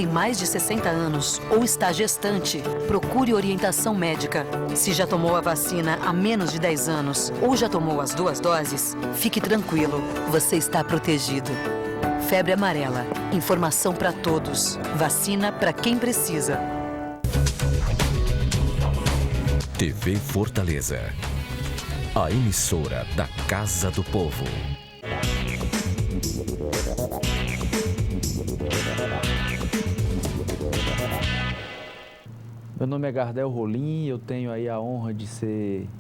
Tem mais de 60 anos ou está gestante, procure orientação médica. Se já tomou a vacina há menos de 10 anos ou já tomou as 2 doses, fique tranquilo, você está protegido. Febre amarela, informação para todos, vacina para quem precisa. TV Fortaleza, a emissora da Casa do Povo. Meu nome é Gardel Rolim, eu tenho aí a honra de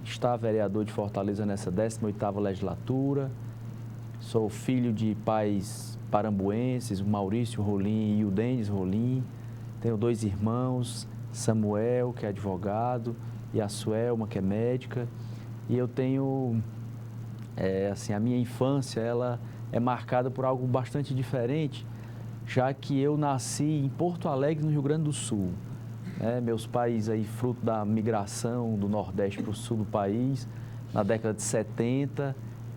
estar vereador de Fortaleza nessa 18ª legislatura. Sou filho de pais parambuenses, o Maurício Rolim e o Denis Rolim. Tenho 2 irmãos, Samuel, que é advogado, e a Suelma, que é médica. E eu tenho, a minha infância, ela é marcada por algo bastante diferente, já que eu nasci em Porto Alegre, no Rio Grande do Sul. Meus pais, aí, fruto da migração do Nordeste para o Sul do país, na década de 70,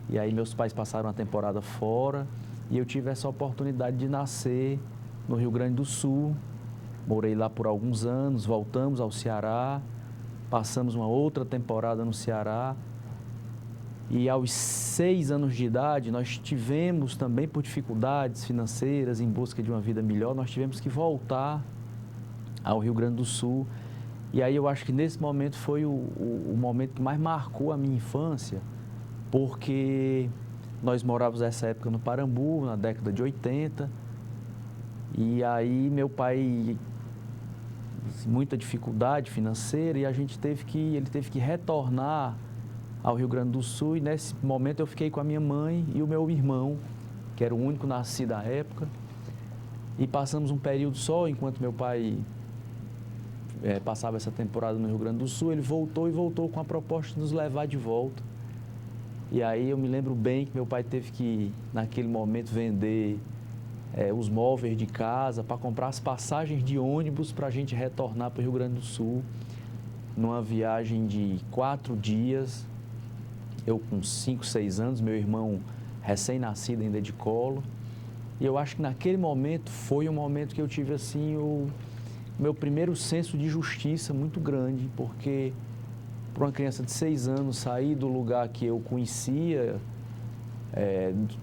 e aí meus pais passaram uma temporada fora, e eu tive essa oportunidade de nascer no Rio Grande do Sul. Morei lá por alguns anos, voltamos ao Ceará, passamos uma outra temporada no Ceará, e aos 6 anos de idade, nós tivemos também, por dificuldades financeiras, em busca de uma vida melhor, nós tivemos que voltar ao Rio Grande do Sul. E aí eu acho que nesse momento foi o momento que mais marcou a minha infância, porque nós morávamos nessa época no Parambu, na década de 80, e aí meu pai, muita dificuldade financeira, e ele teve que retornar ao Rio Grande do Sul, e nesse momento eu fiquei com a minha mãe e o meu irmão, que era o único nascido à época, e passamos um período só, enquanto meu pai passava essa temporada no Rio Grande do Sul. Ele voltou com a proposta de nos levar de volta. E aí eu me lembro bem que meu pai teve que, naquele momento, vender os móveis de casa para comprar as passagens de ônibus para a gente retornar para o Rio Grande do Sul, numa viagem de 4 dias, eu com 5, 6 anos, meu irmão recém-nascido ainda de colo. E eu acho que naquele momento foi um momento que eu tive assim o meu primeiro senso de justiça muito grande, porque para uma criança de 6 anos sair do lugar que eu conhecia,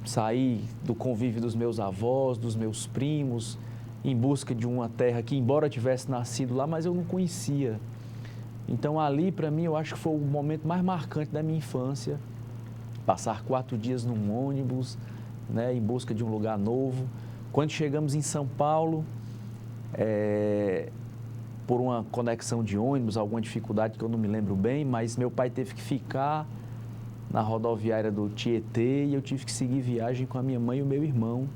sair do convívio dos meus avós, dos meus primos, em busca de uma terra que, embora eu tivesse nascido lá, mas eu não conhecia. Então ali, para mim, eu acho que foi o momento mais marcante da minha infância, passar 4 dias num ônibus, em busca de um lugar novo. Quando chegamos em São Paulo, por uma conexão de ônibus, alguma dificuldade que eu não me lembro bem, mas meu pai teve que ficar na rodoviária do Tietê e eu tive que seguir viagem com a minha mãe e o meu irmão.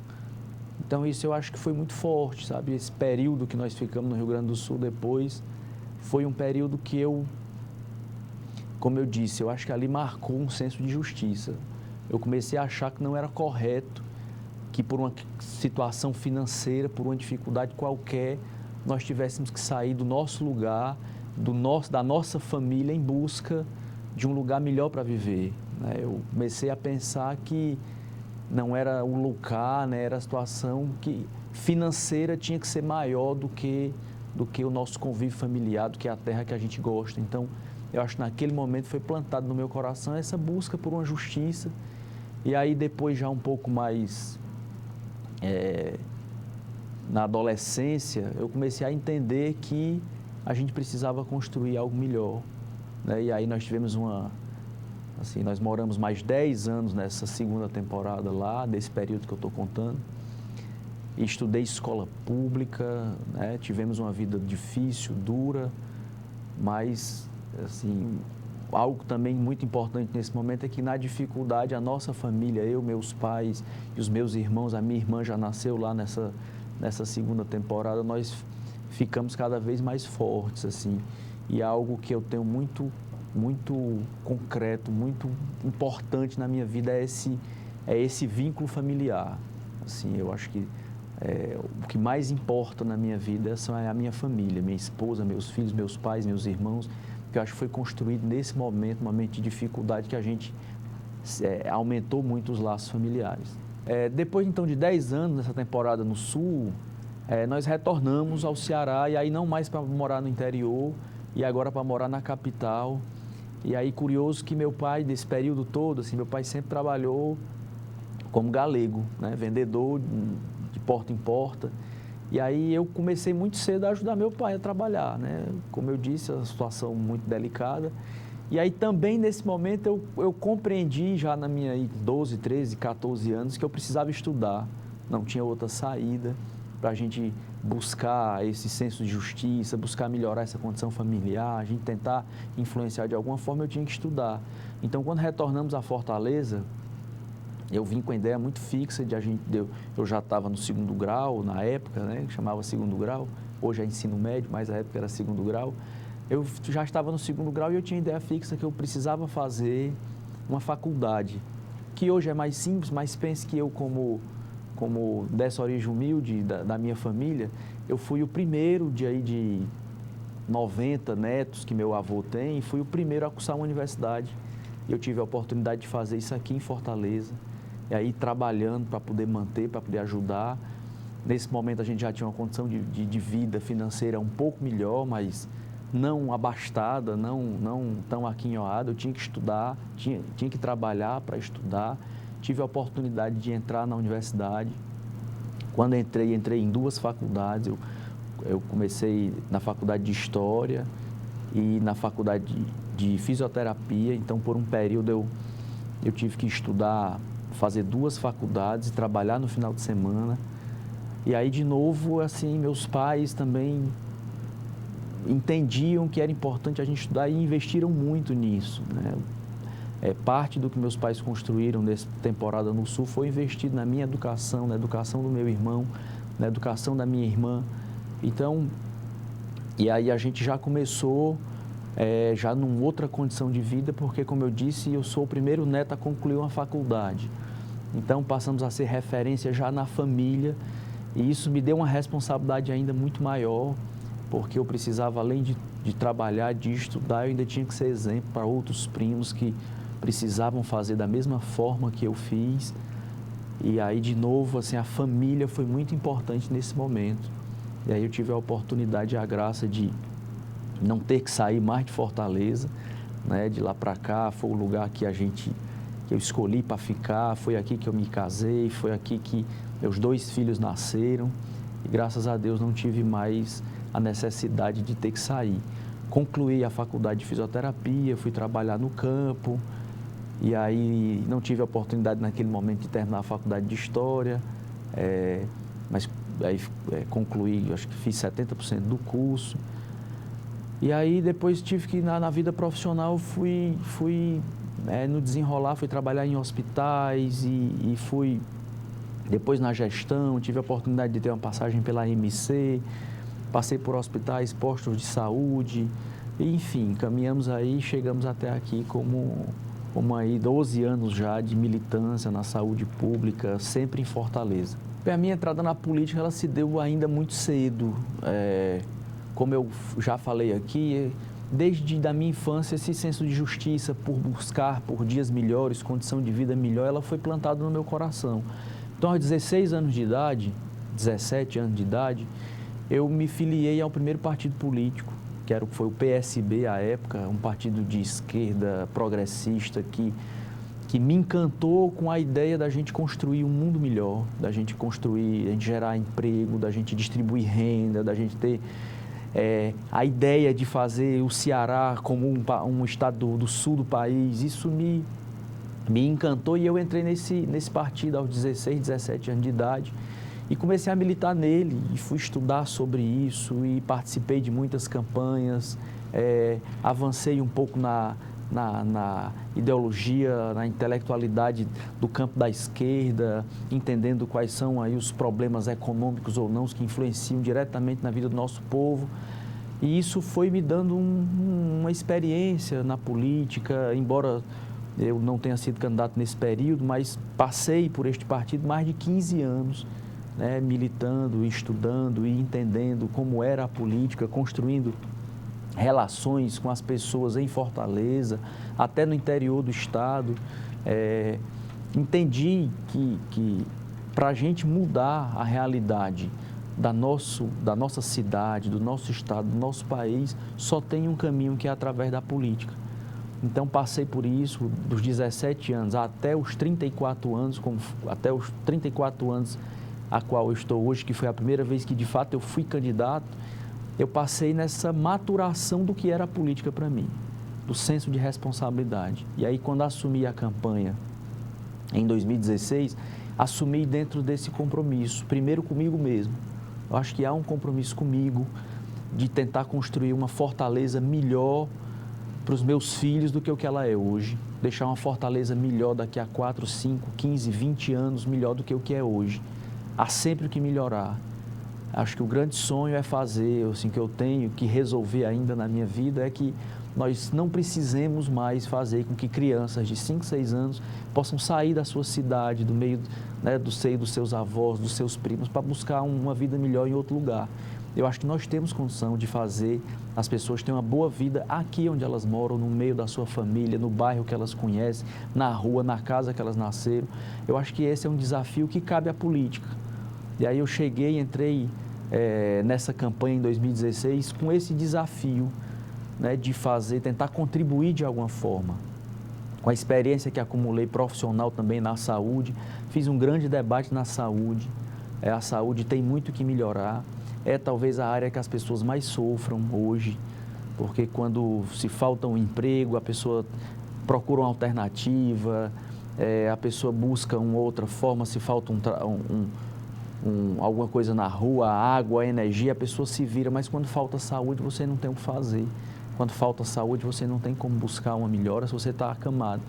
Então isso eu acho que foi muito forte, sabe? Esse período que nós ficamos no Rio Grande do Sul depois foi um período que como eu disse, eu acho que ali marcou um senso de justiça. Eu comecei a achar que não era correto que por uma situação financeira, por uma dificuldade qualquer, nós tivéssemos que sair do nosso lugar, da nossa família, em busca de um lugar melhor para viver. Eu comecei a pensar que não era o lugar, era a situação que financeira tinha que ser maior do que o nosso convívio familiar, do que a terra que a gente gosta. Então, eu acho que naquele momento foi plantado no meu coração essa busca por uma justiça. E aí depois, já um pouco mais na adolescência, eu comecei a entender que a gente precisava construir algo melhor. E aí nós tivemos nós moramos mais 10 anos nessa segunda temporada lá, desse período que eu estou contando. E estudei escola pública, tivemos uma vida difícil, dura, mas, assim, algo também muito importante nesse momento é que na dificuldade a nossa família, eu, meus pais e os meus irmãos, a minha irmã já nasceu lá nessa segunda temporada, nós ficamos cada vez mais fortes, assim. E algo que eu tenho muito concreto, muito importante na minha vida é esse vínculo familiar. Assim, eu acho que o que mais importa na minha vida é a minha família, minha esposa, meus filhos, meus pais, meus irmãos, que eu acho que foi construído nesse momento, um momento de dificuldade que a gente aumentou muito os laços familiares. Depois, então, de 10 anos nessa temporada no Sul, nós retornamos ao Ceará, e aí não mais para morar no interior, e agora para morar na capital. E aí, curioso que meu pai, nesse período todo, assim, meu pai sempre trabalhou como galego, né? Vendedor de porta em porta. E aí eu comecei muito cedo a ajudar meu pai a trabalhar, né? Como eu disse, a situação muito delicada. E aí também, nesse momento, eu compreendi já na minha 12, 13, 14 anos que eu precisava estudar. Não tinha outra saída para a gente buscar esse senso de justiça, buscar melhorar essa condição familiar, a gente tentar influenciar de alguma forma, eu tinha que estudar. Então, quando retornamos a Fortaleza, eu vim com a ideia muito fixa de eu já estava no segundo grau, na época, né, que chamava segundo grau, hoje é ensino médio, mas na época era segundo grau. Eu já estava no segundo grau e eu tinha a ideia fixa que eu precisava fazer uma faculdade, que hoje é mais simples, mas pense que eu, como dessa origem humilde da minha família, eu fui o primeiro de 90 netos que meu avô tem, e fui o primeiro a cursar uma universidade. Eu tive a oportunidade de fazer isso aqui em Fortaleza, e aí trabalhando para poder manter, para poder ajudar. Nesse momento a gente já tinha uma condição de vida financeira um pouco melhor, mas não abastada, não tão aquinhoada. Eu tinha que estudar, tinha que trabalhar para estudar. Tive a oportunidade de entrar na universidade. Quando entrei em 2 faculdades. Eu comecei na faculdade de História e na faculdade de Fisioterapia. Então, por um período, eu tive que estudar, fazer 2 faculdades e trabalhar no final de semana. E aí, de novo, assim, meus pais também entendiam que era importante a gente estudar e investiram muito nisso, né? Parte do que meus pais construíram nessa temporada no Sul foi investido na minha educação, na educação do meu irmão, na educação da minha irmã. Então, e aí a gente já começou já numa outra condição de vida, porque, como eu disse, eu sou o primeiro neto a concluir uma faculdade. Então, passamos a ser referência já na família, e isso me deu uma responsabilidade ainda muito maior, porque eu precisava, além de trabalhar, de estudar, eu ainda tinha que ser exemplo para outros primos que precisavam fazer da mesma forma que eu fiz. E aí, de novo, assim, a família foi muito importante nesse momento. E aí eu tive a oportunidade e a graça de não ter que sair mais de Fortaleza, né? De lá para cá, foi o lugar que eu escolhi para ficar, foi aqui que eu me casei, foi aqui que meus 2 filhos nasceram, e graças a Deus não tive mais a necessidade de ter que sair. Concluí a faculdade de fisioterapia, fui trabalhar no campo, e aí não tive a oportunidade naquele momento de terminar a faculdade de História, mas aí concluí, acho que fiz 70% do curso. E aí depois tive que, na vida profissional, fui no desenrolar, fui trabalhar em hospitais e fui depois na gestão, tive a oportunidade de ter uma passagem pela MC, passei por hospitais, postos de saúde, enfim, caminhamos aí, chegamos até aqui como aí 12 anos já de militância na saúde pública, sempre em Fortaleza. A minha entrada na política, ela se deu ainda muito cedo. Como eu já falei aqui, desde da minha infância, esse senso de justiça por buscar por dias melhores, condição de vida melhor, ela foi plantada no meu coração. Então, aos 16 anos de idade, 17 anos de idade, eu me filiei ao primeiro partido político, que foi o PSB à época, um partido de esquerda progressista que me encantou com a ideia da gente construir um mundo melhor, da gente gerar emprego, da gente distribuir renda, da gente ter a ideia de fazer o Ceará como um estado do sul do país. Isso me encantou, e eu entrei nesse partido aos 16, 17 anos de idade e comecei a militar nele e fui estudar sobre isso e participei de muitas campanhas, avancei um pouco na ideologia, na intelectualidade do campo da esquerda, entendendo quais são aí os problemas econômicos ou não que influenciam diretamente na vida do nosso povo. E isso foi me dando uma experiência na política, embora eu não tenha sido candidato nesse período, mas passei por este partido mais de 15 anos, né, militando, estudando e entendendo como era a política, construindo relações com as pessoas em Fortaleza, até no interior do estado. Entendi que para a gente mudar a realidade da nossa cidade, do nosso estado, do nosso país, só tem um caminho, que é através da política. Então, passei por isso dos 17 anos até os 34 anos, a qual eu estou hoje, que foi a primeira vez que, de fato, eu fui candidato. Eu passei nessa maturação do que era a política para mim, do senso de responsabilidade. E aí, quando assumi a campanha em 2016, assumi dentro desse compromisso, primeiro comigo mesmo. Eu acho que há um compromisso comigo de tentar construir uma fortaleza melhor para os meus filhos do que o que ela é hoje. Deixar uma fortaleza melhor daqui a 4, 5, 15, 20 anos, melhor do que o que é hoje. Há sempre que melhorar. Acho que o grande sonho é fazer, assim, que eu tenho que resolver ainda na minha vida, é que nós não precisemos mais fazer com que crianças de 5, 6 anos possam sair da sua cidade, do meio, né, do seio dos seus avós, dos seus primos, para buscar uma vida melhor em outro lugar. Eu acho que nós temos condição de fazer as pessoas terem uma boa vida aqui onde elas moram, no meio da sua família, no bairro que elas conhecem, na rua, na casa que elas nasceram. Eu acho que esse é um desafio que cabe à política. E aí eu entrei nessa campanha em 2016 com esse desafio, né, de tentar contribuir de alguma forma. Com a experiência que acumulei profissional também na saúde, fiz um grande debate na saúde. A saúde tem muito que melhorar. É talvez a área que as pessoas mais sofram hoje, porque quando se falta um emprego, a pessoa procura uma alternativa, a pessoa busca uma outra forma, se falta alguma coisa na rua, água, energia, a pessoa se vira, mas quando falta saúde, você não tem o que fazer. Quando falta saúde, você não tem como buscar uma melhora se você está acamado.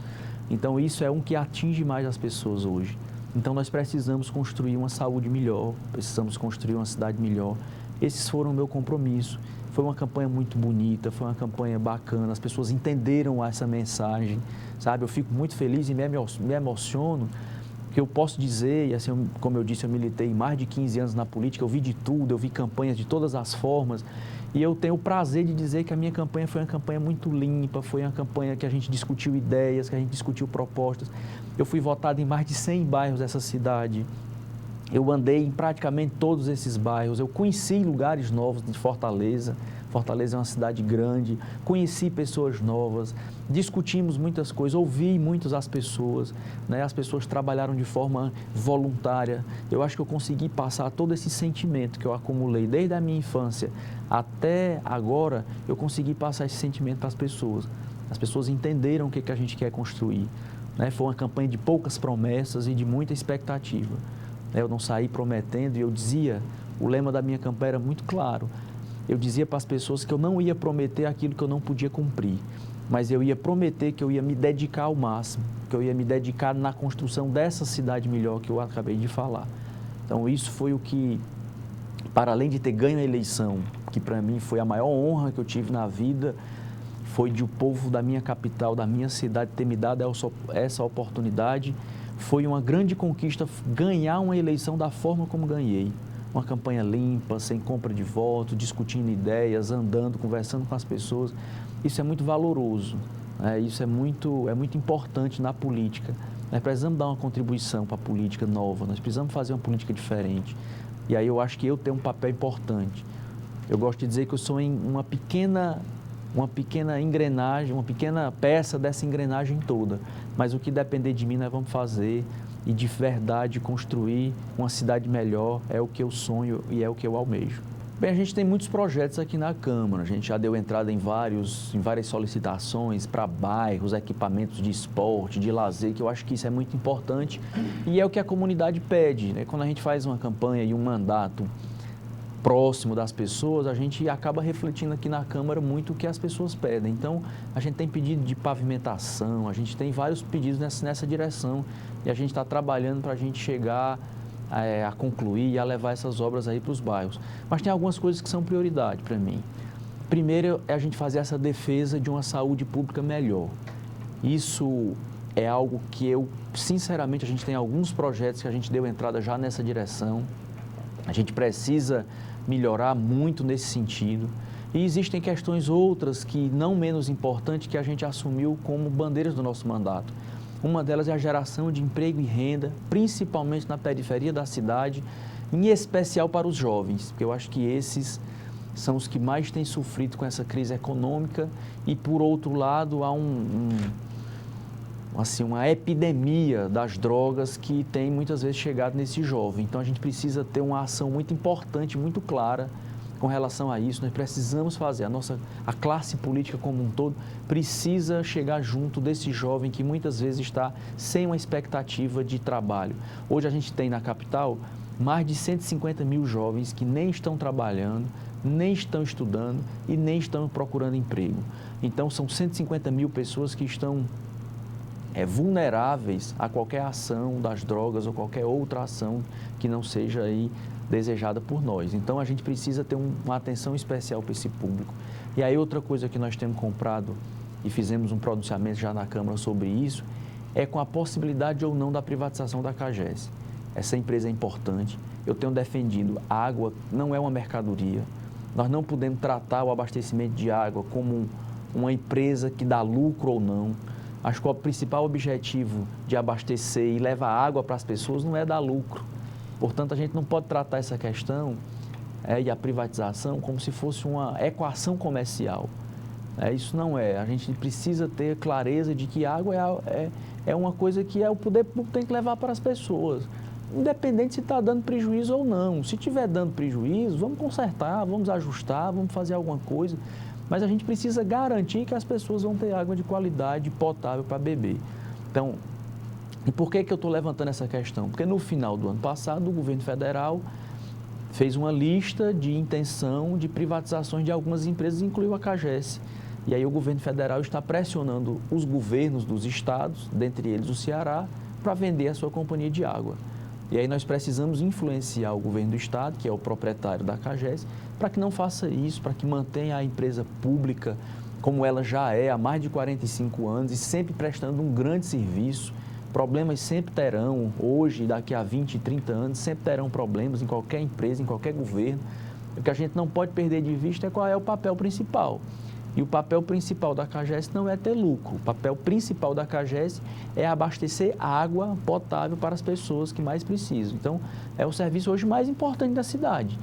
Então, isso é um que atinge mais as pessoas hoje. Então, nós precisamos construir uma saúde melhor, precisamos construir uma cidade melhor. Esses foram o meu compromisso. Foi uma campanha muito bonita, foi uma campanha bacana, as pessoas entenderam essa mensagem, sabe? Eu fico muito feliz e me emociono, que eu posso dizer, e assim, como eu disse, eu militei mais de 15 anos na política, eu vi de tudo, eu vi campanhas de todas as formas, e eu tenho o prazer de dizer que a minha campanha foi uma campanha muito limpa, foi uma campanha que a gente discutiu ideias, que a gente discutiu propostas. Eu fui votado em mais de 100 bairros dessa cidade. Eu andei em praticamente todos esses bairros. Eu conheci lugares novos de Fortaleza. Fortaleza é uma cidade grande. Conheci pessoas novas. Discutimos muitas coisas. Ouvi muitas as pessoas, né? As pessoas trabalharam de forma voluntária. Eu acho que eu consegui passar todo esse sentimento que eu acumulei desde a minha infância até agora. Eu consegui passar esse sentimento para as pessoas. As pessoas entenderam o que a gente quer construir. Foi uma campanha de poucas promessas e de muita expectativa. Eu não saí prometendo e eu dizia, o lema da minha campanha era muito claro. Eu dizia para as pessoas que eu não ia prometer aquilo que eu não podia cumprir, mas eu ia prometer que eu ia me dedicar ao máximo, que eu ia me dedicar na construção dessa cidade melhor que eu acabei de falar. Então, isso foi o que, para além de ter ganho a eleição, que para mim foi a maior honra que eu tive na vida, foi de o povo da minha capital, da minha cidade, ter me dado essa oportunidade. Foi uma grande conquista ganhar uma eleição da forma como ganhei. Uma campanha limpa, sem compra de voto, discutindo ideias, andando, conversando com as pessoas. Isso é muito valoroso, né? Isso é muito importante na política. Nós precisamos dar uma contribuição para a política nova, nós precisamos fazer uma política diferente. E aí eu acho que eu tenho um papel importante. Eu gosto de dizer que eu sou uma pequena engrenagem, uma pequena peça dessa engrenagem toda. Mas o que depender de mim, nós vamos fazer e de verdade construir uma cidade melhor é o que eu sonho e é o que eu almejo. Bem, a gente tem muitos projetos aqui na Câmara, a gente já deu entrada em várias solicitações para bairros, equipamentos de esporte, de lazer, que eu acho que isso é muito importante e é o que a comunidade pede, né? Quando a gente faz uma campanha e um mandato próximo das pessoas, a gente acaba refletindo aqui na Câmara muito o que as pessoas pedem. Então, a gente tem pedido de pavimentação, a gente tem vários pedidos nessa direção e a gente está trabalhando para a gente chegar a concluir e a levar essas obras aí para os bairros. Mas tem algumas coisas que são prioridade para mim. Primeiro é a gente fazer essa defesa de uma saúde pública melhor. Isso é algo que sinceramente, a gente tem alguns projetos que a gente deu entrada já nessa direção. A gente precisa melhorar muito nesse sentido. E existem questões outras que, não menos importantes, que a gente assumiu como bandeiras do nosso mandato. Uma delas é a geração de emprego e renda, principalmente na periferia da cidade. em especial para os jovens, porque eu acho que esses são os que mais têm sofrido com essa crise econômica e, por outro lado, há uma epidemia das drogas que tem muitas vezes chegado nesse jovem. Então, a gente precisa ter uma ação muito importante, muito clara com relação a isso. Nós precisamos fazer, a classe política como um todo precisa chegar junto desse jovem que muitas vezes está sem uma expectativa de trabalho. Hoje a gente tem na capital mais de 150 mil jovens que nem estão trabalhando, nem estão estudando e nem estão procurando emprego. Então, são 150 mil pessoas que estão vulneráveis a qualquer ação das drogas ou qualquer outra ação que não seja aí desejada por nós. Então, a gente precisa ter uma atenção especial para esse público. E aí, outra coisa que nós temos comprado e fizemos um pronunciamento já na Câmara sobre isso, é com a possibilidade ou não da privatização da CAGES. Essa empresa é importante. Eu tenho defendido, a água não é uma mercadoria. Nós não podemos tratar o abastecimento de água como uma empresa que dá lucro ou não. Acho que o principal objetivo de abastecer e levar água para as pessoas não é dar lucro. Portanto, a gente não pode tratar essa questão e a privatização como se fosse uma equação comercial. Isso não é. A gente precisa ter clareza de que água é uma coisa que o poder público tem que levar para as pessoas, independente se está dando prejuízo ou não. Se estiver dando prejuízo, vamos consertar, vamos ajustar, vamos fazer alguma coisa. Mas a gente precisa garantir que as pessoas vão ter água de qualidade, potável para beber. Então, e por que eu estou levantando essa questão? Porque no final do ano passado, o governo federal fez uma lista de intenção de privatizações de algumas empresas, incluiu a CAGES. E aí o governo federal está pressionando os governos dos estados, dentre eles o Ceará, para vender a sua companhia de água. E aí nós precisamos influenciar o governo do estado, que é o proprietário da CAGES, para que não faça isso, para que mantenha a empresa pública como ela já é há mais de 45 anos e sempre prestando um grande serviço. Problemas sempre terão, hoje, daqui a 20, 30 anos, sempre terão problemas em qualquer empresa, em qualquer governo. O que a gente não pode perder de vista é qual é o papel principal. E o papel principal da CAGES não é ter lucro. O papel principal da CAGES é abastecer água potável para as pessoas que mais precisam. Então, é o serviço hoje mais importante da cidade.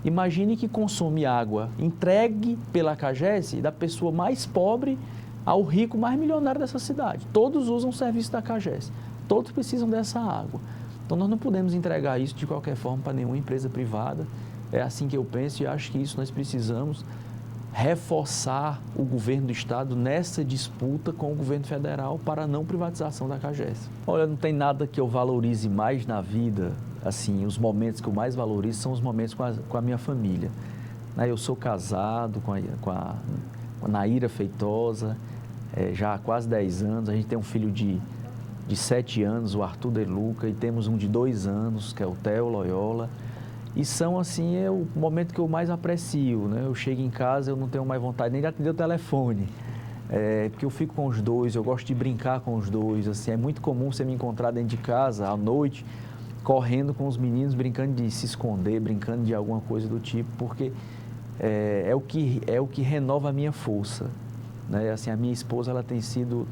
Imagine que consome água entregue pela CAGES da pessoa mais pobre ao rico mais milionário dessa cidade. Todos usam o serviço da CAGES. Todos precisam dessa água. Então, nós não podemos entregar isso de qualquer forma para nenhuma empresa privada. É assim que eu penso e acho que isso nós precisamos reforçar o governo do estado nessa disputa com o governo federal para a não privatização da CAGES. Olha, não tem nada que eu valorize mais na vida, assim, os momentos que eu mais valorizo são os momentos com a minha família. Eu sou casado com a Naira Feitosa, já há quase 10 anos, a gente tem um filho de 7 anos, o Arthur De Luca, e temos um de 2 anos, que é o Theo Loyola. E são, assim, o momento que eu mais aprecio, né? Eu chego em casa, eu não tenho mais vontade nem de atender o telefone, porque eu fico com os dois, eu gosto de brincar com os dois, assim, é muito comum você me encontrar dentro de casa, à noite, correndo com os meninos, brincando de se esconder, brincando de alguma coisa do tipo, porque é o que renova a minha força, né? Assim, a minha esposa, ela tem sido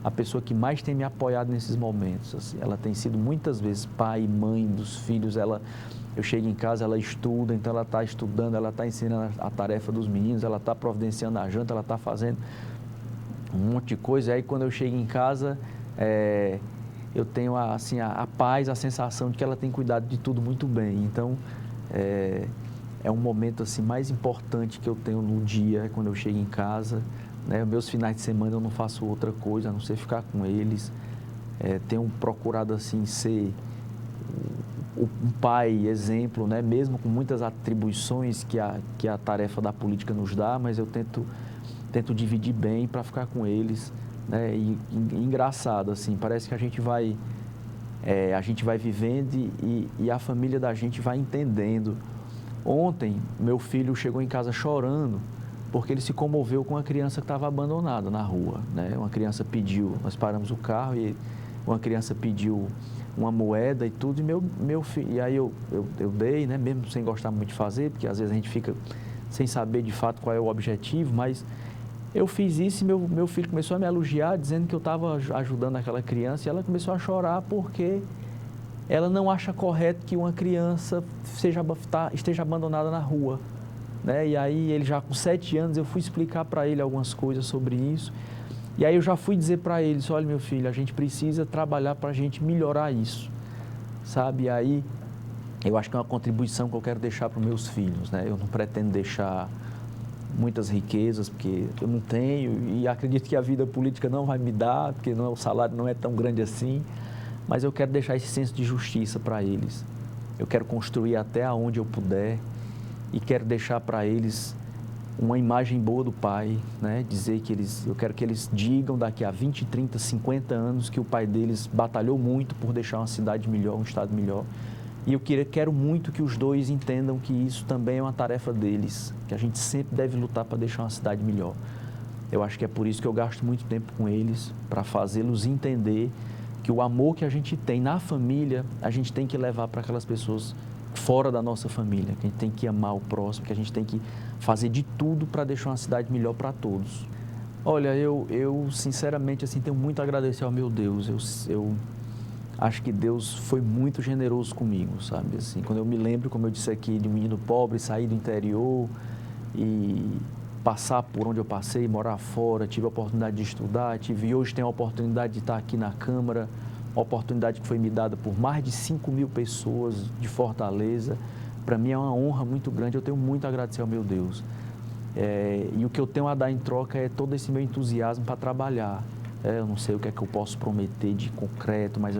a pessoa que mais tem me apoiado nesses momentos, assim, ela tem sido muitas vezes pai e mãe dos filhos, eu chego em casa, ela estuda, então ela está estudando, ela está ensinando a tarefa dos meninos, ela está providenciando a janta, ela está fazendo um monte de coisa. E aí, quando eu chego em casa, eu tenho assim, a paz, a sensação de que ela tem cuidado de tudo muito bem. Então, é um momento assim, mais importante que eu tenho no dia, quando eu chego em casa. Né? Meus finais de semana eu não faço outra coisa, a não ser ficar com eles. Tenho procurado assim, ser um pai exemplo, né? Mesmo com muitas atribuições que a tarefa da política nos dá, mas eu tento dividir bem para ficar com eles, né? E engraçado, assim, parece que a gente vai vivendo e a família da gente vai entendendo. Ontem, meu filho chegou em casa chorando porque ele se comoveu com uma criança que estava abandonada na rua, né? Uma criança pediu, nós paramos o carro e uma criança pediu uma moeda e tudo, e meu filho, e aí eu dei, né, mesmo sem gostar muito de fazer, porque às vezes a gente fica sem saber de fato qual é o objetivo, mas eu fiz isso e meu filho começou a me elogiar, dizendo que eu estava ajudando aquela criança, e ela começou a chorar porque ela não acha correto que uma criança esteja abandonada na rua, né? E aí ele já com 7 anos eu fui explicar para ele algumas coisas sobre isso. E aí eu já fui dizer para eles, olha meu filho, a gente precisa trabalhar para a gente melhorar isso, sabe? E aí eu acho que é uma contribuição que eu quero deixar para os meus filhos, né? Eu não pretendo deixar muitas riquezas, porque eu não tenho e acredito que a vida política não vai me dar, porque o salário não é tão grande assim, mas eu quero deixar esse senso de justiça para eles. Eu quero construir até onde eu puder e quero deixar para eles uma imagem boa do pai, né? Dizer que eu quero que eles digam daqui a 20, 30, 50 anos que o pai deles batalhou muito por deixar uma cidade melhor, um estado melhor. E eu quero muito que os dois entendam que isso também é uma tarefa deles, que a gente sempre deve lutar para deixar uma cidade melhor. Eu acho que é por isso que eu gasto muito tempo com eles, para fazê-los entender que o amor que a gente tem na família, a gente tem que levar para aquelas pessoas fora da nossa família, que a gente tem que amar o próximo, que a gente tem que fazer de tudo para deixar uma cidade melhor para todos. Olha, eu sinceramente assim, tenho muito a agradecer ao meu Deus. Eu acho que Deus foi muito generoso comigo, sabe? Assim, quando eu me lembro, como eu disse aqui, de um menino pobre, sair do interior e passar por onde eu passei, morar fora, tive a oportunidade de estudar, hoje tenho a oportunidade de estar aqui na Câmara, uma oportunidade que foi me dada por mais de 5.000 pessoas de Fortaleza. Para mim é uma honra muito grande, eu tenho muito a agradecer ao meu Deus. E o que eu tenho a dar em troca é todo esse meu entusiasmo para trabalhar. Eu não sei o que é que eu posso prometer de concreto, mas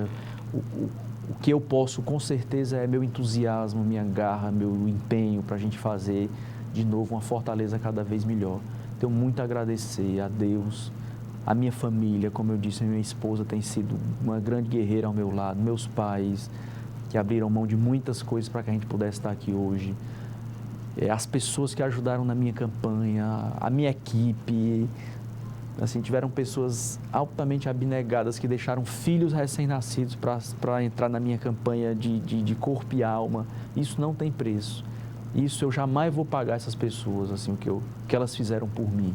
o que eu posso com certeza é meu entusiasmo, minha garra, meu empenho para a gente fazer de novo uma Fortaleza cada vez melhor. Tenho muito a agradecer a Deus, a minha família, como eu disse, a minha esposa tem sido uma grande guerreira ao meu lado, meus pais, que abriram mão de muitas coisas para que a gente pudesse estar aqui hoje, as pessoas que ajudaram na minha campanha, a minha equipe. Assim, tiveram pessoas altamente abnegadas que deixaram filhos recém-nascidos para entrar na minha campanha de corpo e alma. Isso não tem preço. Isso eu jamais vou pagar essas pessoas, assim, o que elas fizeram por mim.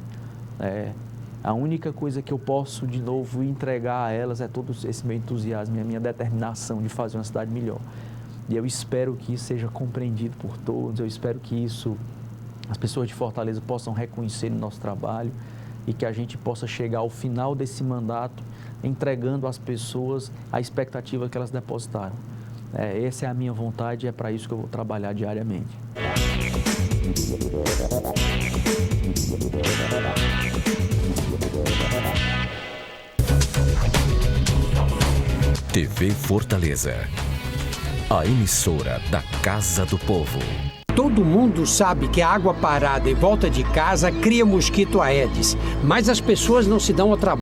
A única coisa que eu posso, de novo, entregar a elas é todo esse meu entusiasmo e a minha determinação de fazer uma cidade melhor. E eu espero que isso seja compreendido por todos, eu espero que isso as pessoas de Fortaleza possam reconhecer no nosso trabalho e que a gente possa chegar ao final desse mandato entregando às pessoas a expectativa que elas depositaram. Essa é a minha vontade e é para isso que eu vou trabalhar diariamente. TV Fortaleza, a emissora da Casa do Povo. Todo mundo sabe que a água parada em volta de casa cria mosquito Aedes, mas as pessoas não se dão ao trabalho